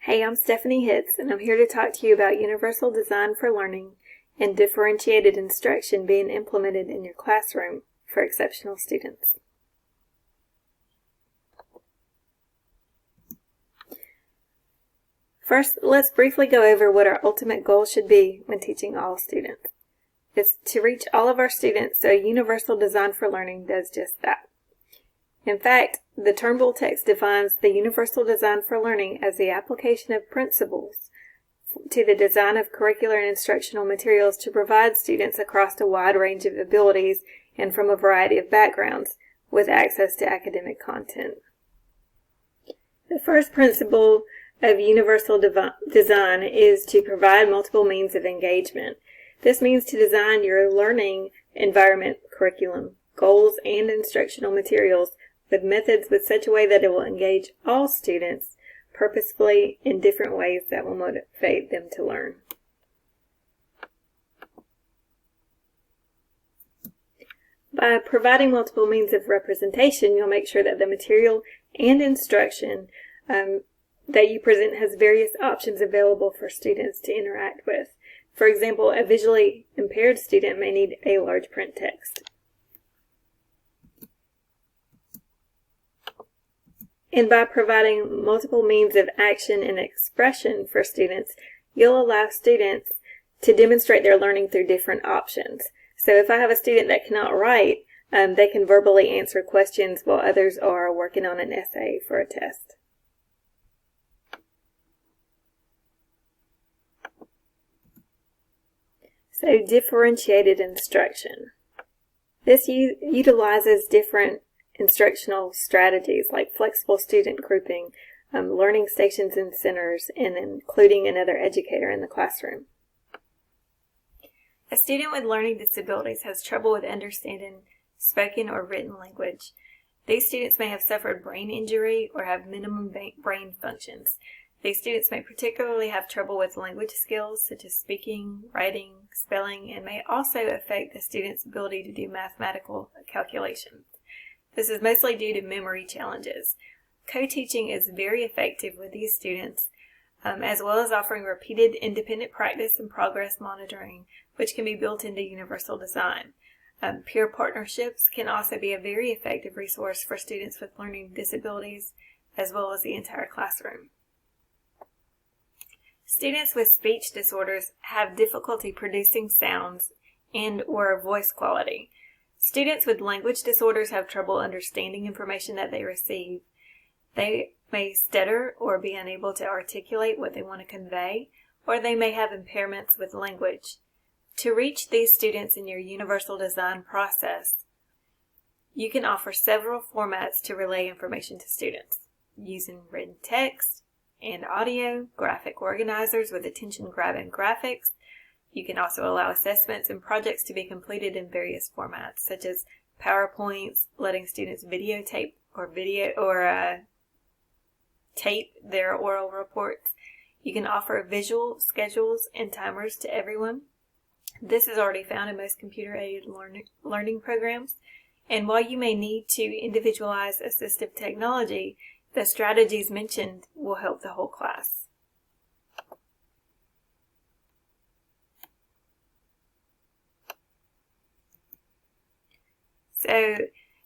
Hey, I'm Stephanie Hitz, and I'm here to talk to you about universal design for learning and differentiated instruction being implemented in your classroom for exceptional students. First, let's briefly go over what our ultimate goal should be when teaching all students. It's to reach all of our students, so universal design for learning does just that. In fact, the Turnbull text defines the universal design for learning as the application of principles to the design of curricular and instructional materials to provide students across a wide range of abilities and from a variety of backgrounds with access to academic content. The first principle of universal design is to provide multiple means of engagement. This means to design your learning environment, curriculum, goals, and instructional materials with methods with such a way that it will engage all students purposefully in different ways that will motivate them to learn. By providing multiple means of representation, you'll make sure that the material and instruction that you present has various options available for students to interact with. For example, a visually impaired student may need a large print text. And by providing multiple means of action and expression for students, you'll allow students to demonstrate their learning through different options. So if I have a student that cannot write, they can verbally answer questions while others are working on an essay for a test. So differentiated instruction. This utilizes different instructional strategies like flexible student grouping, learning stations and centers, and including another educator in the classroom. A student with learning disabilities has trouble with understanding spoken or written language. These students may have suffered brain injury or have minimum brain functions. These students may particularly have trouble with language skills such as speaking, writing, spelling, and may also affect the student's ability to do mathematical calculations. This is mostly due to memory challenges. Co-teaching is very effective with these students, as well as offering repeated independent practice and progress monitoring, which can be built into universal design. Peer partnerships can also be a very effective resource for students with learning disabilities, as well as the entire classroom. Students with speech disorders have difficulty producing sounds and/or voice quality. Students with language disorders have trouble understanding information that they receive. They may stutter or be unable to articulate what they want to convey, or they may have impairments with language. To reach these students in your universal design process, you can offer several formats to relay information to students, using written text and audio, graphic organizers with attention-grabbing graphics. You can also allow assessments and projects to be completed in various formats, such as PowerPoints, letting students videotape or tape their oral reports. You can offer visual schedules and timers to everyone. This is already found in most computer-aided learning programs. And while you may need to individualize assistive technology, the strategies mentioned will help the whole class. So,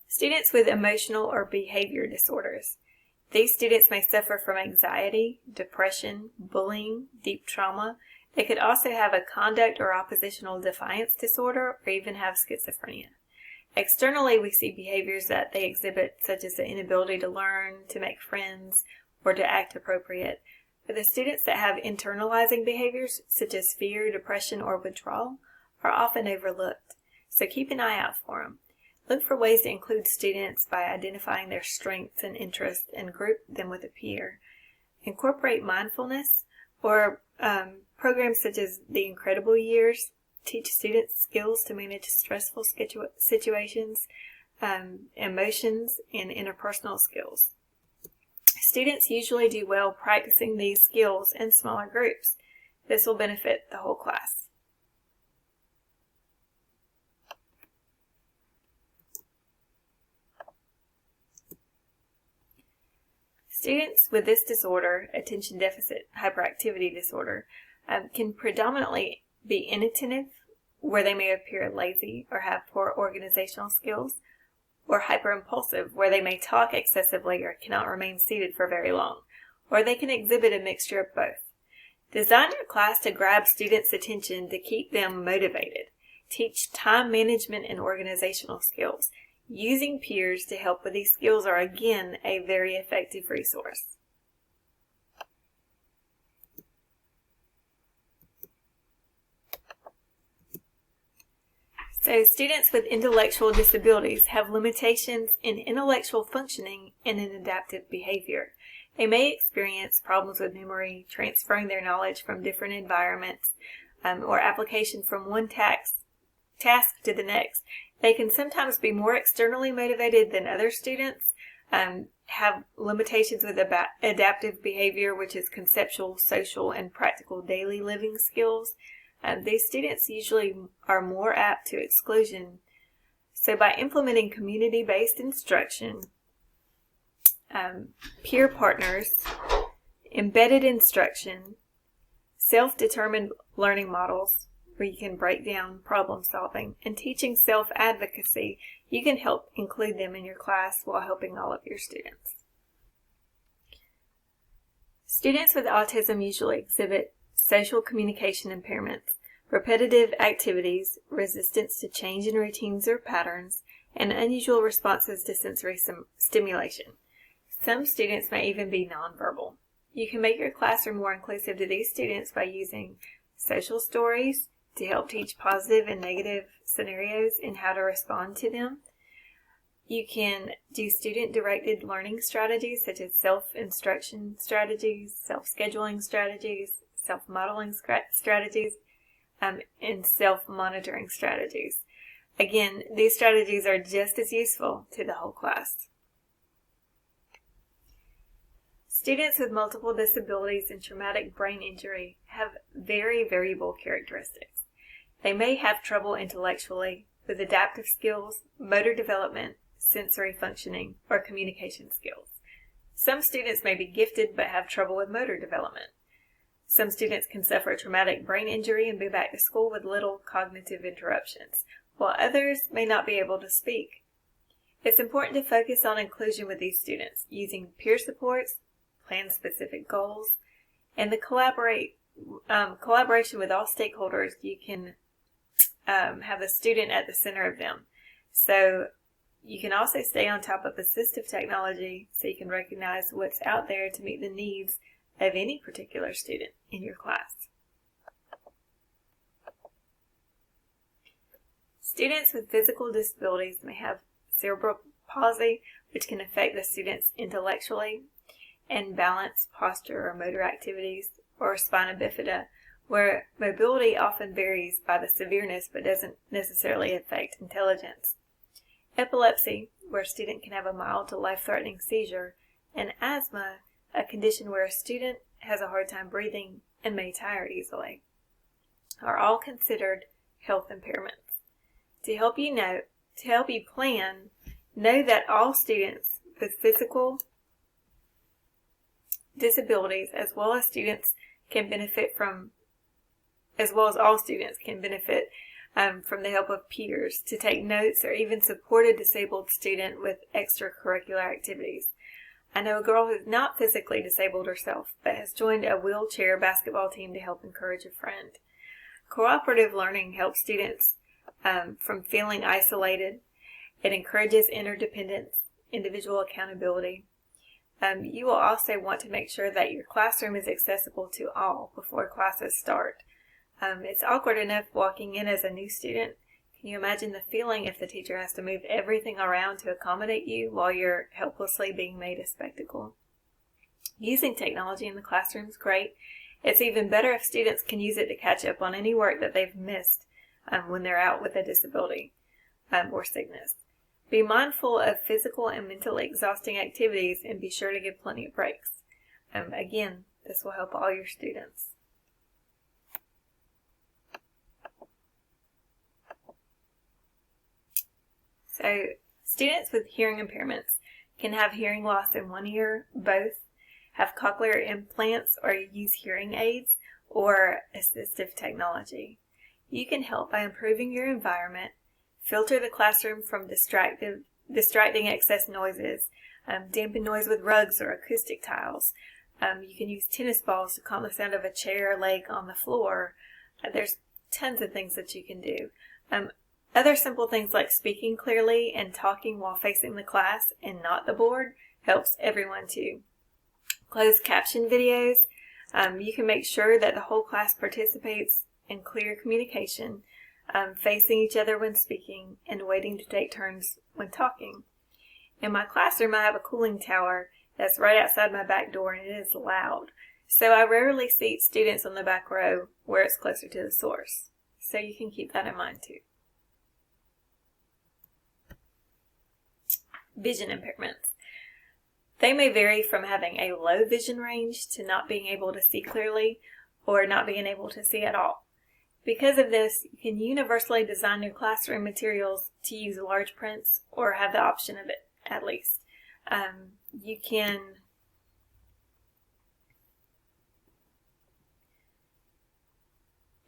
students with emotional or behavior disorders. These students may suffer from anxiety, depression, bullying, deep trauma. They could also have a conduct or oppositional defiance disorder or even have schizophrenia. Externally, we see behaviors that they exhibit, such as the inability to learn, to make friends, or to act appropriate. But the students that have internalizing behaviors, such as fear, depression, or withdrawal, are often overlooked. So keep an eye out for them. Look for ways to include students by identifying their strengths and interests and group them with a peer. Incorporate mindfulness or programs such as the Incredible Years. Teach students skills to manage stressful situations, emotions, and interpersonal skills. Students usually do well practicing these skills in smaller groups. This will benefit the whole class. Students with this disorder, attention deficit hyperactivity disorder, can predominantly be inattentive, where they may appear lazy or have poor organizational skills, or hyperimpulsive, where they may talk excessively or cannot remain seated for very long, or they can exhibit a mixture of both. Design your class to grab students' attention to keep them motivated. Teach time management and organizational skills. Using peers to help with these skills are again a very effective resource. So students with intellectual disabilities have limitations in intellectual functioning and in adaptive behavior. They may experience problems with memory, transferring their knowledge from different environments, or application from one task to the next. They can sometimes be more externally motivated than other students, have limitations with adaptive behavior, which is conceptual, social, and practical daily living skills. These students usually are more apt to exclusion. So by implementing community-based instruction, peer partners, embedded instruction, self-determined learning models, where you can break down problem solving, and teaching self-advocacy, you can help include them in your class while helping all of your students. Students with autism usually exhibit social communication impairments, repetitive activities, resistance to change in routines or patterns, and unusual responses to sensory stimulation. Some students may even be nonverbal. You can make your classroom more inclusive to these students by using social stories to help teach positive and negative scenarios and how to respond to them. You can do student-directed learning strategies such as self-instruction strategies, self-scheduling strategies, self-modeling strategies, and self-monitoring strategies. Again, these strategies are just as useful to the whole class. Students with multiple disabilities and traumatic brain injury have very variable characteristics. They may have trouble intellectually with adaptive skills, motor development, sensory functioning, or communication skills. Some students may be gifted but have trouble with motor development. Some students can suffer a traumatic brain injury and be back to school with little cognitive interruptions, while others may not be able to speak. It's important to focus on inclusion with these students, using peer supports, plan specific goals, and the collaboration with all stakeholders. You can have the student at the center of them. So you can also stay on top of assistive technology so you can recognize what's out there to meet the needs of any particular student in your class. Students with physical disabilities may have cerebral palsy, which can affect the students intellectually, and balance, posture, or motor activities, or spina bifida, where mobility often varies by the severeness but doesn't necessarily affect intelligence. Epilepsy, where a student can have a mild to life-threatening seizure, and asthma, a condition where a student has a hard time breathing and may tire easily, are all considered health impairments. To help you plan, know that all students with physical disabilities, as well as all students can benefit from the help of peers to take notes or even support a disabled student with extracurricular activities. I know a girl who's not physically disabled herself, but has joined a wheelchair basketball team to help encourage a friend. Cooperative learning helps students from feeling isolated. It encourages interdependence, individual accountability. You will also want to make sure that your classroom is accessible to all before classes start. It's awkward enough walking in as a new student. Can you imagine the feeling if the teacher has to move everything around to accommodate you while you're helplessly being made a spectacle? Using technology in the classroom is great. It's even better if students can use it to catch up on any work that they've missed when they're out with a disability or sickness. Be mindful of physical and mentally exhausting activities and be sure to give plenty of breaks. Again, this will help all your students. So, students with hearing impairments can have hearing loss in one ear, both, have cochlear implants, or use hearing aids or assistive technology. You can help by improving your environment, filter the classroom from distracting excess noises, dampen noise with rugs or acoustic tiles. You can use tennis balls to calm the sound of a chair or leg on the floor. There's tons of things that you can do. Other simple things like speaking clearly and talking while facing the class and not the board helps everyone too. Closed caption videos. You can make sure that the whole class participates in clear communication, facing each other when speaking and waiting to take turns when talking. In my classroom, I have a cooling tower that's right outside my back door, and it is loud. So I rarely seat students on the back row where it's closer to the source. So you can keep that in mind too. Vision impairments. They may vary from having a low vision range to not being able to see clearly or not being able to see at all. Because of this, you can universally design your classroom materials to use large prints or have the option of it at least. You can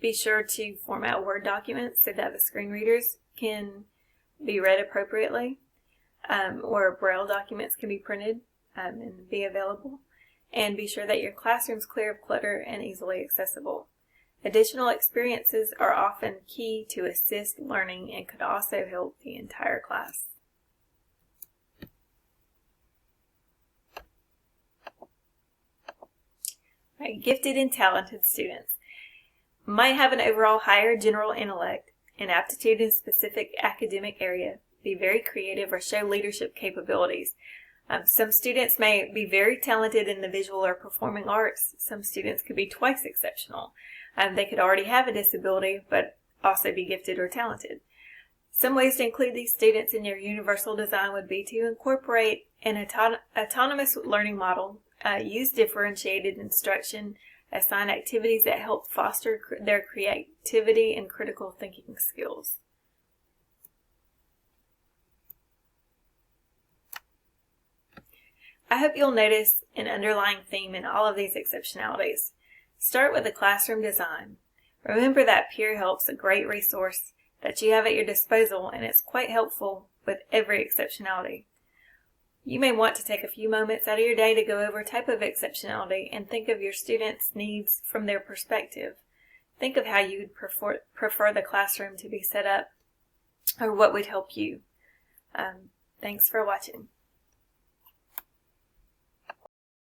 be sure to format Word documents so that the screen readers can be read appropriately, or Braille documents can be printed and be available. And be sure that your classroom is clear of clutter and easily accessible. Additional experiences are often key to assist learning and could also help the entire class. Right, gifted and talented students might have an overall higher general intellect and aptitude in a specific academic area, be very creative, or show leadership capabilities. Some students may be very talented in the visual or performing arts. Some students could be twice exceptional. They could already have a disability, but also be gifted or talented. Some ways to include these students in your universal design would be to incorporate an autonomous learning model, use differentiated instruction, assign activities that help foster their creativity and critical thinking skills. I hope you'll notice an underlying theme in all of these exceptionalities. Start with the classroom design. Remember that peer help's a great resource that you have at your disposal, and it's quite helpful with every exceptionality. You may want to take a few moments out of your day to go over a type of exceptionality and think of your students' needs from their perspective. Think of how you would prefer the classroom to be set up, or what would help you. Thanks for watching.